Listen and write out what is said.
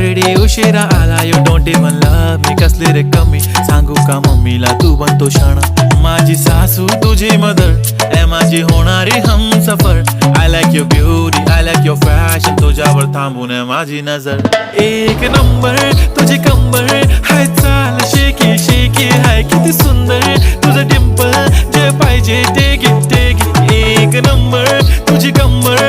already उशिरा आला you don't even love me कसली रे कमी सांगू का मम्मीला तू बनतो शाणा माझी सासू तुझी मदर ए माझी होणारी Humsafar I like your beauty I like your fashion तुझ्यावर थांबून माझी नजर एक नंबर तुझी कंबर हाय चाल शेकी शेकी हाय किती सुंदर तुझं डिंपल जे पाहिजे ते घे एक नंबर तुझी कंबर